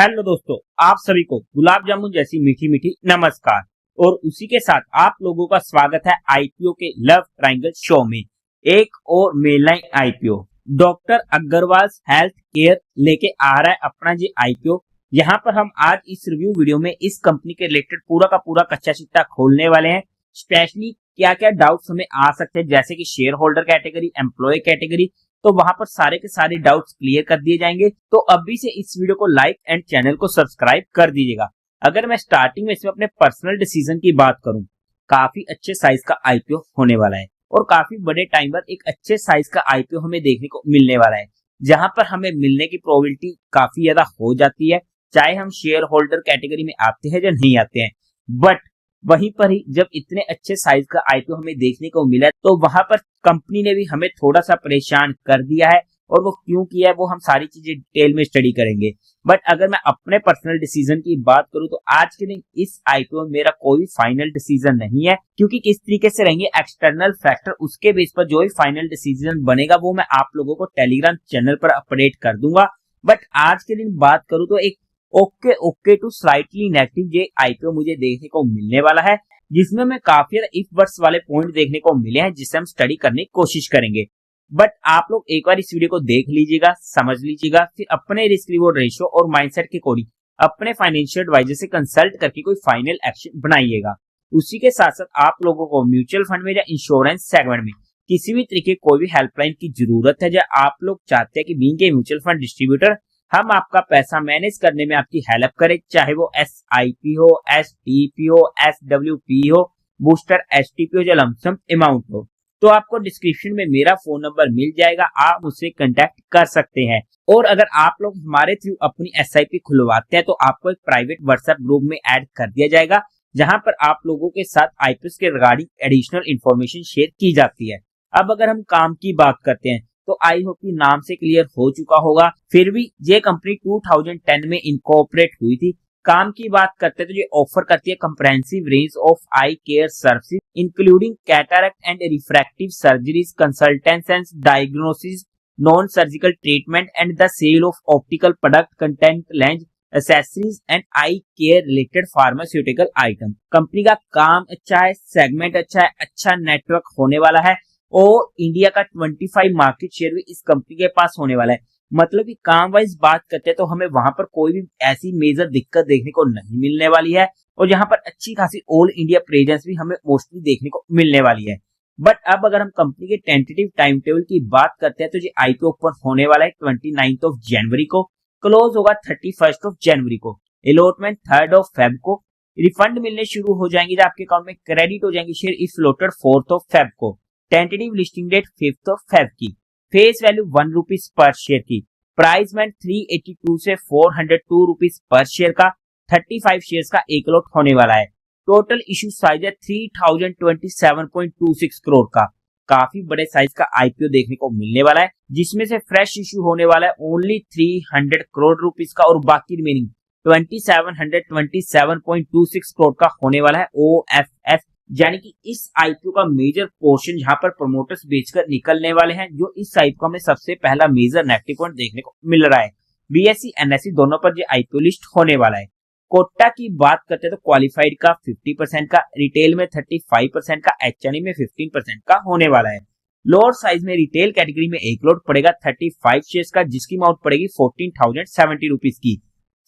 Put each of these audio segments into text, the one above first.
Hello दोस्तों, आप सभी को गुलाब जामुन जैसी मीठी मीठी नमस्कार। और उसी के साथ आप लोगों का स्वागत है आईपीओ के लव ट्रायंगल शो में। एक और main line IPO doctor Agarwal health care लेके आ रहा है अपना जी आईपीओ। यहाँ पर हम आज इस रिव्यू वीडियो में इस कंपनी के रिलेटेड पूरा का पूरा कच्चा चिट्ठा खोलने वाले हैं। स्पेशली क्या क्या डाउट्स हमें आ सकते हैं, जैसे कि share holder category, employee category, तो वहां पर सारे के सारे डाउट्स क्लियर कर दिए जाएंगे। तो अभी से इस वीडियो को लाइक एंड चैनल को सब्सक्राइब कर दीजिएगा। अगर मैं स्टार्टिंग में इसमें अपने पर्सनल डिसीजन की बात करूं, काफी अच्छे साइज का आईपीओ होने वाला है और काफी बड़े टाइम पर एक अच्छे साइज का आईपीओ हमें देखने को मिलने वाला है, जहां पर हमें मिलने की प्रोबेबिलिटी काफी ज्यादा हो जाती है, चाहे हम शेयर होल्डर कैटेगरी में आते हैं या नहीं आते हैं। बट वहीं पर ही जब इतने अच्छे साइज का आईपीओ हमें देखने को मिला, तो वहां पर कंपनी ने भी हमें थोड़ा सा परेशान कर दिया है। और वो क्यों किया है वो हम सारी चीजें डिटेल में स्टडी करेंगे। बट अगर मैं अपने पर्सनल डिसीजन की बात करूं, तो आज के दिन इस आईपीओ में मेरा कोई फाइनल डिसीजन नहीं है, क्योंकि किस तरीके से रहेंगे एक्सटर्नल फैक्टर, उसके बेस पर जो भी फाइनल डिसीजन बनेगा वो मैं आप लोगों को टेलीग्राम चैनल पर अपडेट कर दूंगा। बट आज के दिन बात करूं तो एक ओके टू स्लाइटली नेगेटिव ये आईपीओ मुझे देखने को मिलने वाला है, जिसमें मैं काफी ज्यादा इफ वर्ड्स वाले पॉइंट देखने को मिले हैं, जिसे हम स्टडी करने की कोशिश करेंगे। बट आप लोग एक बार इस वीडियो को देख लीजिएगा, समझ लीजिएगा, फिर अपने रिस्क रिवॉर्ड रेशियो और माइंडसेट के अकॉर्डिंग अपने फाइनेंशियल एडवाइजर से कंसल्ट करके कोई फाइनल एक्शन बनाइएगा। उसी के साथ साथ आप लोगों को म्यूचुअल फंड में या इंश्योरेंस सेगमेंट में किसी भी तरीके कोई भी हेल्पलाइन की जरूरत है, या आप लोग चाहते हैं कि being a mutual fund distributor हम आपका पैसा मैनेज करने में आपकी हेल्प करें, चाहे वो SIP हो, STP हो, SWP हो, बूस्टर STP हो या लमसम अमाउंट हो, तो आपको डिस्क्रिप्शन में मेरा फोन नंबर मिल जाएगा, आप मुझसे कांटेक्ट कर सकते हैं। और अगर आप लोग हमारे थ्रू अपनी SIP खुलवाते हैं, तो आपको एक प्राइवेट व्हाट्सएप ग्रुप में ऐड कर दिया जाएगा, जहां पर आप लोगों के साथ आईपीओ के रिगार्डिंग एडिशनल इंफॉर्मेशन शेयर की जाती है। अब अगर हम काम की बात करते हैं, तो आई होप कि नाम से क्लियर हो चुका होगा। फिर भी ये कंपनी 2010 में इनकॉर्पोरेट हुई थी। काम की बात करते हैं तो ये ऑफर करती है comprehensive range of eye care services, including cataract and refractive surgeries, consultants and diagnosis, non surgical treatment and the sale of optical product, contact lens, accessories and eye care related pharmaceutical item. Company का काम अच्छा है, segment अच्छा है, अच्छा network होने वाला है, और इंडिया का 25 मार्केट शेयर भी इस कंपनी के पास होने वाला है। मतलब कि काम वाइज बात करते हैं तो हमें वहां पर कोई भी ऐसी मेजर दिक्कत देखने को नहीं मिलने वाली है, और यहाँ पर अच्छी खासी ऑल इंडिया प्रेजेंस भी हमें मोस्टली देखने को मिलने वाली है। बट अब अगर हम कंपनी के टेंटेटिव टाइम टेबल की बात करते हैं, तो ये आईपीओ ओपन होने वाला है 29 जनवरी को, क्लोज होगा 31 जनवरी को, अलॉटमेंट 3 फेब को, रिफंड मिलने शुरू हो जाएंगे, जब आपके अकाउंट में क्रेडिट हो जाएंगे शेयर इफ फ्लोटेड 4 फेब को, टेंटेटिव लिस्टिंग डेट 5 फेब की, face value 1 rupees per share की, प्राइस में 382 से 402 रुपीज पर शेयर का, 35 शेयर्स का एक लॉट होने वाला है। टोटल इशू साइज है 3027.26 करोड़ का। काफी बड़े साइज का आईपीओ देखने को मिलने वाला है, जिसमें से फ्रेश इशू होने वाला है ओनली 300 करोड़ रुपीज का, और बाकी रिमेनिंग 2727.26 करोड़ का होने वाला है OFF। यानी कि इस आईपीओ का मेजर पोर्शन यहाँ पर प्रोमोटर्स बेचकर निकलने वाले हैं, जो इस आईपीओ में सबसे पहला मेजर नेगेटिव पॉइंट देखने को मिल रहा है। BSE NSE दोनों पर ये आईपीओ लिस्ट होने वाला है। कोटा की बात करते हैं तो क्वालिफाइड का 50% का, रिटेल में 35% का, HNI में 15% का होने वाला है। लोअर साइज में रिटेल कैटेगरी में एक लॉट पड़ेगा 35 शेयर्स का, जिसकी अमाउंट पड़ेगी 14,070 रुपीज की।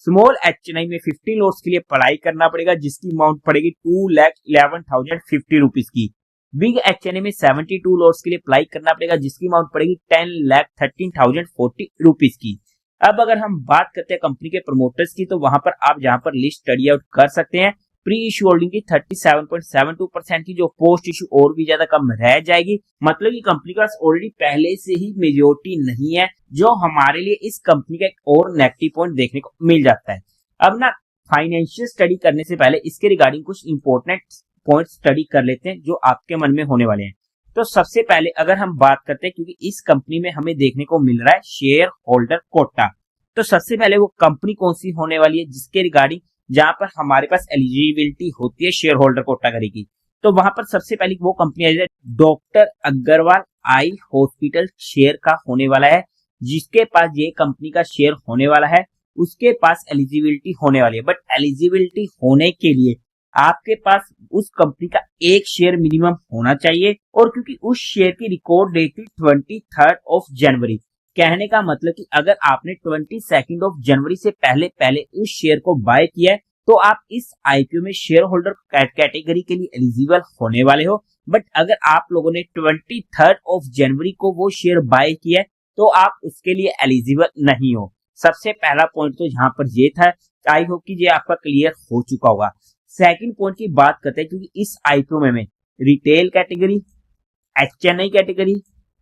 स्मॉल HNI में 15 लॉट्स के लिए अप्लाई करना पड़ेगा, जिसकी अमाउंट पड़ेगी 2,11,050 रुपीज की। बिग HNI में 72 लॉट्स के लिए अप्लाई करना पड़ेगा, जिसकी अमाउंट पड़ेगी 10,13,040 रुपीज की। अब अगर हम बात करते हैं कंपनी के प्रमोटर्स की, तो वहां पर आप जहां पर लिस्ट स्टडी आउट कर सकते हैं। प्री इशू होल्डिंग की 37.72% की, जो पोस्ट इशू और भी ज्यादा कम रह जाएगी। मतलब कि कंपनी के पास ऑलरेडी पहले से ही मेजोरिटी नहीं है, जो हमारे लिए इस कंपनी का एक और नेगेटिव पॉइंट देखने को मिल जाता है। अब ना फाइनेंशियल स्टडी करने से पहले इसके रिगार्डिंग कुछ इंपॉर्टेंट पॉइंट स्टडी कर लेते हैं, जो आपके मन में होने वाले हैं। तो सबसे पहले अगर हम बात करते हैं, क्योंकि इस कंपनी में हमें देखने को मिल रहा है शेयर होल्डर कोटा, तो सबसे पहले वो कंपनी कौन सी होने वाली है जिसके रिगार्डिंग जहां पर हमारे पास एलिजिबिलिटी होती है शेयर होल्डर कोटा करेगी, तो वहां पर सबसे पहले वो कंपनी है doctor Agarwal eye hospital share का होने वाला है, जिसके पास ये कंपनी का शेयर होने वाला है उसके पास एलिजिबिलिटी होने वाली है। बट एलिजिबिलिटी होने के लिए आपके पास उस कंपनी का एक शेयर मिनिमम होना चाहिए, और क्योंकि उस शेयर की रिकॉर्ड डेट थी 23 जनवरी, कहने का मतलब कि अगर आपने 22 से पहले पहले उस शेयर को बाय किया है तो आप इस आईपीओ में शेयर होल्डर कैटेगरी के लिए एलिजिबल होने वाले हो। बट अगर आप लोगों ने 23 जनवरी को वो शेयर बाय किया है तो आप उसके लिए एलिजिबल नहीं हो। सबसे पहला पॉइंट तो यहाँ पर ये था। आई होप कि ये आपका क्लियर हो चुका होगा। सेकंड पॉइंट की बात करते हैं, क्योंकि इस आईपीओ में retail category, HNI category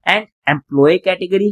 and employee category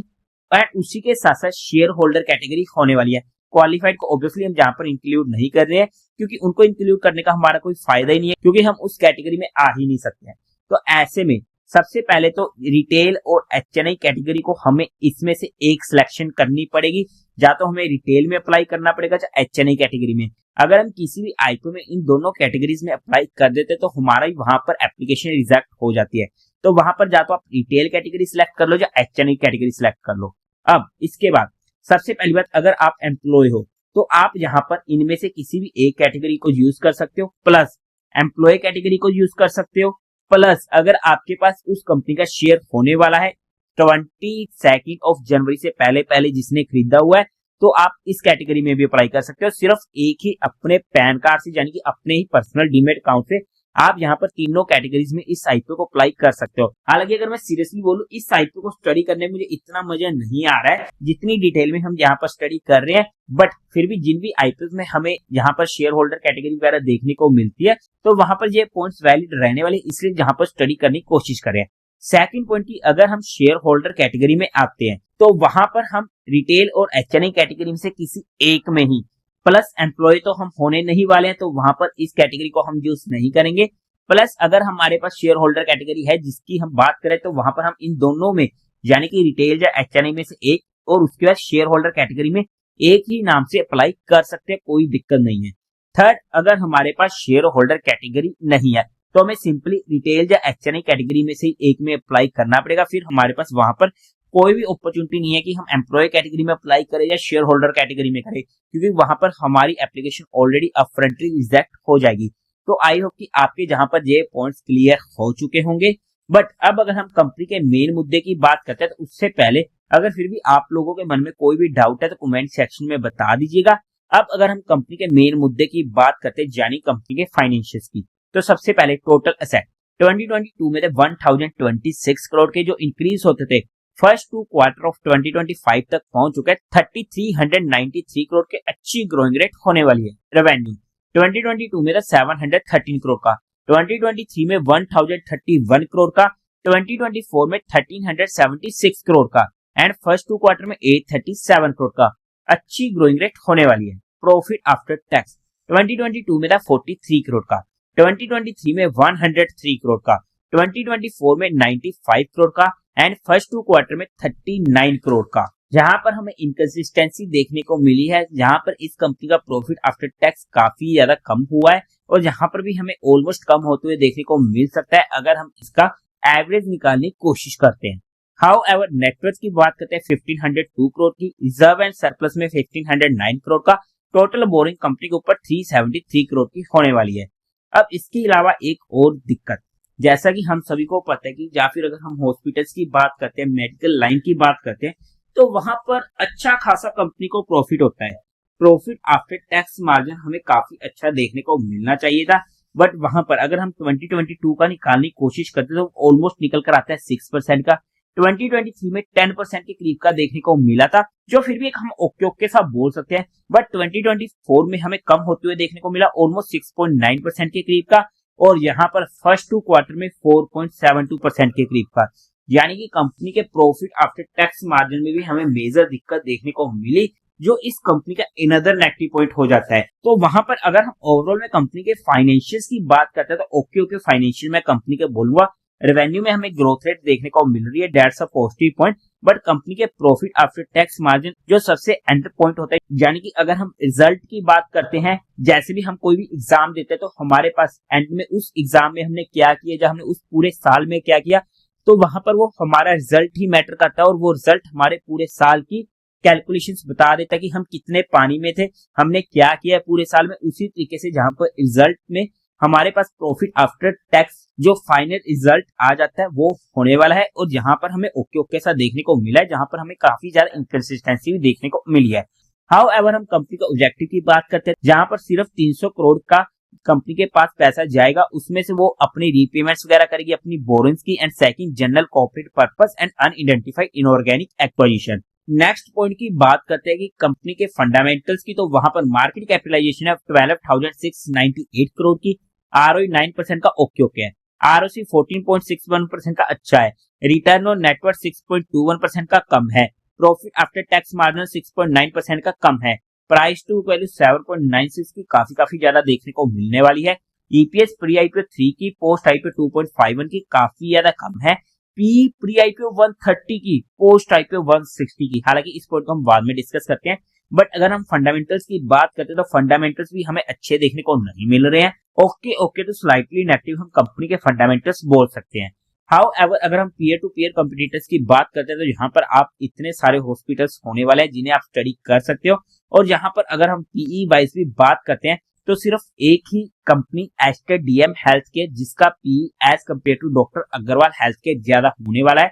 and उसी के साथ साथ शेयर होल्डर कैटेगरी होने वाली है। क्वालिफाइड को ऑब्वियसली हम जहां पर इंक्लूड नहीं कर रहे हैं, क्योंकि उनको इंक्लूड करने का हमारा कोई फायदा ही नहीं है, क्योंकि हम उस कैटेगरी में आ ही नहीं सकते हैं। तो ऐसे में सबसे पहले तो रिटेल और एचएनआई कैटेगरी को हमें इसमें से एक सिलेक्शन करनी पड़ेगी। या तो हमें रिटेल में अप्लाई करना पड़ेगा या एचएनआई कैटेगरी में। अगर हम किसी भी आईपीओ में इन दोनों कैटेगरीज में अप्लाई कर देते तो हमारा ही वहां पर एप्लीकेशन रिजेक्ट हो जाती है। तो वहां पर या तो आप रिटेल कैटेगरी सिलेक्ट कर लो या एचएनआई कैटेगरी सिलेक्ट कर लो। अब इसके बाद सबसे पहली बात, अगर आप एम्प्लॉय हो तो आप यहाँ पर इनमें से किसी भी एक कैटेगरी को यूज कर सकते हो, प्लस एम्प्लॉय कैटेगरी को यूज कर सकते हो, प्लस अगर आपके पास उस कंपनी का शेयर होने वाला है 22 जनवरी से पहले पहले जिसने खरीदा हुआ है, तो आप इस कैटेगरी में भी अप्लाई कर सकते हो। सिर्फ एक ही अपने पैन कार्ड से, यानी कि अपने ही पर्सनल डीमेट अकाउंट से आप यहाँ पर तीनों कैटेगरीज में इस आईपीओ को अप्लाई कर सकते हो। हालांकि अगर मैं सीरियसली बोलूं, इस आईपीओ को स्टडी करने में मुझे इतना मजा नहीं आ रहा है जितनी डिटेल में हम यहाँ पर स्टडी कर रहे हैं। बट फिर भी जिन भी आईपीओ में हमें यहाँ पर शेयर होल्डर कैटेगरी वगैरह देखने को मिलती है, तो वहां पर ये पॉइंट्स वैलिड रहने वाले, इसलिए यहाँ पर स्टडी करने की कोशिश करें। सेकंड पॉइंट की, अगर हम शेयर होल्डर कैटेगरी में आते हैं तो वहां पर हम रिटेल और एचएनआई कैटेगरी में से किसी एक में ही, प्लस एम्प्लॉय तो हम होने नहीं वाले हैं, तो वहां पर इस कैटेगरी को हम यूज नहीं करेंगे। प्लस अगर हमारे पास शेयर होल्डर कैटेगरी है जिसकी हम बात करें, तो वहां पर हम इन दोनों में, यानी कि रिटेल या एचएनआई में से एक और उसके बाद शेयर होल्डर कैटेगरी में एक ही नाम से अप्लाई कर सकते हैं, कोई दिक्कत नहीं है। थर्ड, अगर हमारे पास शेयर होल्डर कैटेगरी नहीं है तो हमें सिंपली रिटेल या एचएनआई कैटेगरी में से एक में अप्लाई करना पड़ेगा। फिर हमारे पास वहां पर कोई भी अपॉर्चुनिटी नहीं है कि हम एम्प्लॉय कैटेगरी में अप्लाई करें या शेयर होल्डर कैटेगरी में करें, क्योंकि वहां पर हमारी एप्लीकेशन ऑलरेडी अपफ्रंटली रिजेक्ट हो जाएगी। तो आई होप कि आपके जहां पर ये पॉइंट्स क्लियर हो चुके होंगे। बट अब अगर हम कंपनी के मेन मुद्दे की बात करते हैं, तो उससे पहले अगर फिर भी आप लोगों के मन में कोई भी डाउट है तो कमेंट सेक्शन में बता दीजिएगा। अब अगर हम कंपनी के मेन मुद्दे की बात करते हैं, यानी कंपनी के फाइनेंशियल्स की, तो सबसे पहले टोटल एसेट 2022 में 1026 करोड़ के, जो इंक्रीज होते थे फर्स्ट 2 क्वार्टर ऑफ 2025 तक पहुंच चुके हैं 3393 करोड़ के, अच्छी ग्रोइंग रेट होने वाली है। रेवेन्यू 2022 में 713 करोड़ का, 2023 में 1031 करोड़ का, 2024 में 1376 करोड़ का एंड फर्स्ट 2 क्वार्टर में 837 करोड़ का, अच्छी ग्रोइंग रेट होने वाली है। प्रॉफिट आफ्टर टैक्स 2022 में 43 करोड़ का, 2023 में 103 करोड़ का, 2024 में 95 करोड़ का एंड फर्स्ट 2 क्वार्टर में 39 करोड़ का। जहां पर हमें इनकंसिस्टेंसी देखने को मिली है, जहां पर इस कंपनी का प्रॉफिट आफ्टर टैक्स काफी ज्यादा कम हुआ है, और जहां पर भी हमें ऑलमोस्ट कम होते हुए देखने को मिल सकता है अगर हम इसका एवरेज निकालने की कोशिश करते हैं। हाउ एवर नेटवर्थ की बात करते हैं 1502 करोड़ की, रिजर्व एंड सरप्लस में 1509 करोड़ का, टोटल बोरिंग कंपनी के ऊपर 373 करोड़ की होने वाली है। अब इसके अलावा एक और दिक्कत, जैसा कि हम सभी को पता है कि या फिर अगर हम हॉस्पिटल्स की बात करते हैं, मेडिकल लाइन की बात करते हैं, तो वहां पर अच्छा खासा कंपनी को प्रॉफिट होता है। प्रॉफिट आफ्टर टैक्स मार्जिन हमें काफी अच्छा देखने को मिलना चाहिए था, बट वहां पर अगर हम 2022 का निकालने की कोशिश करते तो ऑलमोस्ट निकल कर आता है 6% का। 2023 में 10% के करीब का देखने को मिला था, जो फिर भी एक हम ओके ओके सा बोल सकते हैं। बट 2024 में हमें कम होते हुए देखने को मिला ऑलमोस्ट 6.9% के करीब का, और यहाँ पर फर्स्ट 2 क्वार्टर में 4.72% के करीब का, यानी कि कंपनी के प्रॉफिट आफ्टर टैक्स मार्जिन में भी हमें मेजर दिक्कत देखने को मिली, जो इस कंपनी का अनदर नेगेटिव पॉइंट हो जाता है। तो वहां पर अगर हम ओवरऑल में कंपनी के फाइनेंशियल्स की बात करते हैं, तो ओके फाइनेंशियल में कंपनी के बोलूंगा। रेवेन्यू में हमें ग्रोथ रेट देखने को मिल रही है, that's a positive point. But company के प्रॉफिट आफ्टर टैक्स मार्जिन जो सबसे एंटर पॉइंट होता है, यानी कि अगर हम रिजल्ट की बात करते हैं, जैसे भी हम कोई भी एग्जाम देते हैं तो हमारे पास एंड में उस एग्जाम में हमने क्या किया, जब हमने उस पूरे साल में क्या किया, तो वहां पर वो हमारा रिजल्ट ही मैटर करता है, और वो रिजल्ट हमारे पूरे साल की कैलकुलेशंस बता देता है कि हम कितने पानी में थे, हमने क्या किया है पूरे साल में। उसी तरीके से जहां पर रिजल्ट में हमारे पास प्रॉफिट आफ्टर टैक्स जो फाइनल रिजल्ट आ जाता है वो होने वाला है। और जहां पर हमें ओके ओके सा देखने को मिला है, जहां पर हमें काफी ज्यादा इनकंसिस्टेंसी भी देखने को मिली है। हाउ एवर हम कंपनी का ऑब्जेक्टिव की बात करते हैं, जहां पर सिर्फ 300 करोड़ का कंपनी के पास पैसा जाएगा, उसमें से वो अपनी रीपेमेंट्स वगैरह करेगी, अपनी बोरिंग्स की, and second general corporate purpose and unidentified inorganic acquisition. Next point की बात करते हैं कि कंपनी के फंडामेंटल्स की, तो वहां पर मार्केट कैपिटलाइजेशन है 12,698 करोड़ की, आरओई 9% का ओके ओके है, आरओसी 14.61% का अच्छा है, रिटर्न ऑन नेटवर्थ 6.21% का कम है, प्रॉफिट आफ्टर टैक्स मार्जिन 6.9% का कम है, प्राइस टू वैल्यू 7.96 की काफी ज्यादा देखने को मिलने वाली है, ईपीएस प्री आईपीओ 3 की, पोस्ट आईपीओ 2.51 की काफी ज्यादा कम है, पी प्री आईपीओ 130 की, पोस्ट आईपीओ 160 की। हालांकि इस पॉइंट को हम बाद में डिस्कस करते हैं, बट अगर हम फंडामेंटल्स की बात करते हैं तो फंडामेंटल्स भी हमें अच्छे देखने को नहीं मिल रहे हैं। ओके ओके तो स्लाइटली नेगेटिव हम कंपनी के फंडामेंटल्स बोल सकते हैं। हाउ एवर अगर हम पीयर टू पीयर कंपटीटर्स की बात करते हैं तो यहाँ पर आप इतने सारे हॉस्पिटल्स होने वाले हैं जिन्हें आप स्टडी कर सकते हो। और यहाँ पर अगर हम पीई वाइज भी बात करते हैं तो सिर्फ एक ही company Aster DM health care जिसका PE as compare to doctor Agarwal health care ज्यादा होने वाला है।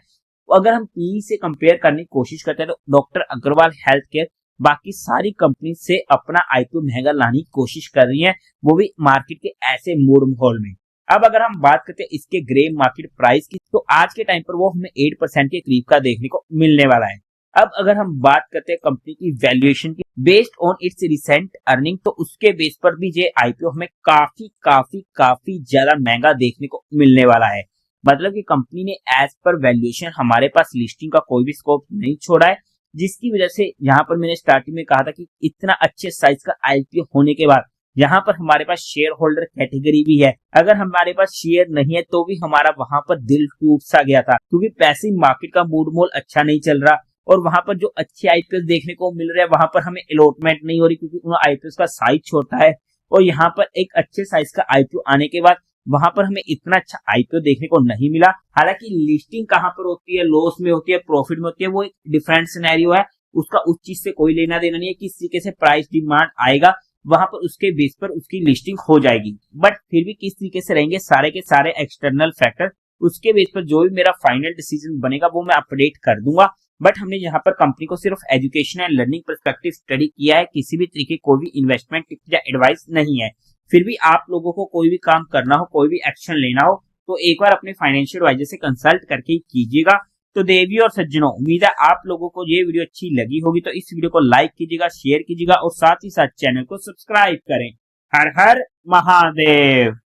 अगर हम पीई से कंपेयर करने की कोशिश करते हैं तो डॉक्टर अग्रवाल हेल्थ केयर बाकी सारी कंपनी से अपना आईपीओ महंगा लाने की कोशिश कर रही है, वो भी मार्केट के ऐसे मूड माहौल में। अब अगर हम बात करते हैं इसके ग्रे मार्केट प्राइस की, तो आज के टाइम पर वो हमें 8% के करीब का देखने को मिलने वाला है। अब अगर हम बात करते हैं कंपनी की वैल्यूएशन की based on it's recent earning, तो उसके बेस पर भी ये आईपीओ हमें काफी ज्यादा महंगा देखने को मिलने वाला है। मतलब कि कंपनी ने एज पर वैल्यूएशन हमारे पास लिस्टिंग का कोई भी स्कोप नहीं छोड़ा है, जिसकी वजह से यहाँ पर मैंने स्टार्टिंग में कहा था कि इतना अच्छे साइज का आईपीओ होने के बाद यहाँ पर हमारे पास शेयर होल्डर कैटेगरी भी है। अगर हमारे पास शेयर नहीं है तो भी हमारा वहां पर दिल टूट सा गया था, क्योंकि पैसे मार्केट का मूड मोल अच्छा नहीं चल रहा और वहां पर जो अच्छे आईपीओ देखने को मिल रहे हैं वहां पर हमें अलॉटमेंट नहीं हो रही, क्योंकि उन आईपीओ का साइज छोटा है। और यहाँ पर एक अच्छे साइज का आईपीओ आने के बाद वहां पर हमें इतना अच्छा आईपीओ देखने को नहीं मिला। हालांकि लिस्टिंग कहाँ पर होती है, लॉस में होती है, प्रॉफिट में होती है, वो एक डिफरेंट सिनेरियो है, उसका उस चीज से कोई लेना देना नहीं है। किस तरीके से प्राइस डिमांड आएगा वहां पर उसके बेस पर उसकी लिस्टिंग हो जाएगी, बट फिर भी किस तरीके से रहेंगे सारे के सारे एक्सटर्नल फैक्टर, उसके बेस पर जो भी मेरा फाइनल डिसीजन बनेगा वो मैं अपडेट कर दूंगा। बट हमने यहाँ पर कंपनी को सिर्फ education and learning perspective study किया है, किसी भी तरीके कोई भी इन्वेस्टमेंट टिप या एडवाइस नहीं है। फिर भी आप लोगों को कोई भी काम करना हो, कोई भी एक्शन लेना हो, तो एक बार अपने फाइनेंशियल एडवाइजर से कंसल्ट करके ही कीजिएगा। तो देवी और सज्जनों, उम्मीद है आप लोगों को ये वीडियो अच्छी लगी होगी, तो इस वीडियो को लाइक कीजिएगा, शेयर कीजिएगा और साथ ही साथ चैनल को सब्सक्राइब करें। हर हर महादेव।